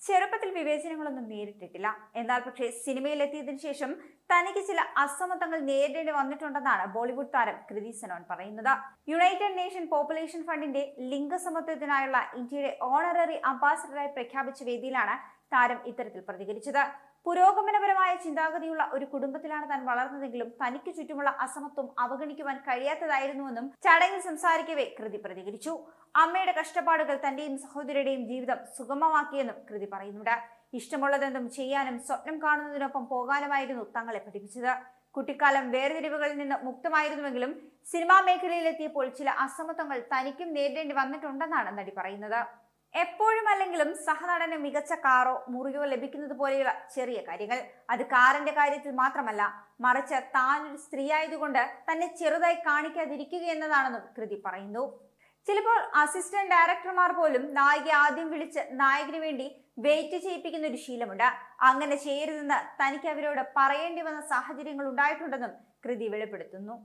ചെറുപ്പത്തിൽ വിവേചനങ്ങളൊന്നും നേരിട്ടിട്ടില്ല. എന്നാൽ പക്ഷേ സിനിമയിലെത്തിയതിനു ശേഷം തനിക്ക് ചില അസമത്വങ്ങൾ നേരിടേണ്ടി വന്നിട്ടുണ്ടെന്നാണ് ബോളിവുഡ് താരം കൃതി സനോൻ പറയുന്നത്. യുണൈറ്റഡ് നേഷൻ പോപ്പുലേഷൻ ഫണ്ടിന്റെ ലിംഗസമത്വത്തിനായുള്ള ഇന്ത്യയുടെ ഓണററി അംബാസഡറായി പ്രഖ്യാപിച്ച വേദിയിലാണ് താരം ഇത്തരത്തിൽ പ്രതികരിച്ചത്. പുരോഗമനപരമായ ചിന്താഗതിയുള്ള ഒരു കുടുംബത്തിലാണ് താൻ വളർന്നതെങ്കിലും തനിക്ക് ചുറ്റുമുള്ള അസമത്വം അവഗണിക്കുവാൻ കഴിയാത്തതായിരുന്നുവെന്നും ചടങ്ങിൽ സംസാരിക്കവേ കൃതി പ്രതികരിച്ചു. അമ്മയുടെ കഷ്ടപ്പാടുകൾ തന്റെയും സഹോദരിയുടെയും ജീവിതം സുഗമമാക്കിയെന്നും കൃതി പറയുന്നുണ്ട്. ഇഷ്ടമുള്ളതെന്തും ചെയ്യാനും സ്വപ്നം കാണുന്നതിനൊപ്പം പോകാനുമായിരുന്നു തങ്ങളെ പഠിപ്പിച്ചത്. കുട്ടിക്കാലം വേർതിരിവുകളിൽ നിന്ന് മുക്തമായിരുന്നുവെങ്കിലും സിനിമാ മേഖലയിലെത്തിയപ്പോൾ ചില അസമത്വങ്ങൾ തനിക്കും നേരിടേണ്ടി വന്നിട്ടുണ്ടെന്നാണ് നടി പറയുന്നത്. എപ്പോഴും അല്ലെങ്കിലും സഹനടന് മികച്ച കാറോ മുറിയോ ലഭിക്കുന്നത് പോലെയുള്ള ചെറിയ കാര്യങ്ങൾ, അത് കാറിന്റെ കാര്യത്തിൽ മാത്രമല്ല, മറിച്ച് താനൊരു സ്ത്രീ ആയതുകൊണ്ട് തന്നെ ചെറുതായി കാണിക്കാതിരിക്കുക എന്നതാണെന്നും കൃതി പറയുന്നു. ചിലപ്പോൾ അസിസ്റ്റന്റ് ഡയറക്ടർമാർ പോലും നായിക ആദ്യം വിളിച്ച് നായകന് വേണ്ടി വെയിറ്റ് ചെയ്യിപ്പിക്കുന്ന ഒരു ശീലമുണ്ട്. അങ്ങനെ ചെയ്യരുതെന്ന് തനിക്ക് അവരോട് പറയേണ്ടി വന്ന സാഹചര്യങ്ങൾ ഉണ്ടായിട്ടുണ്ടെന്നും കൃതി വെളിപ്പെടുത്തുന്നു.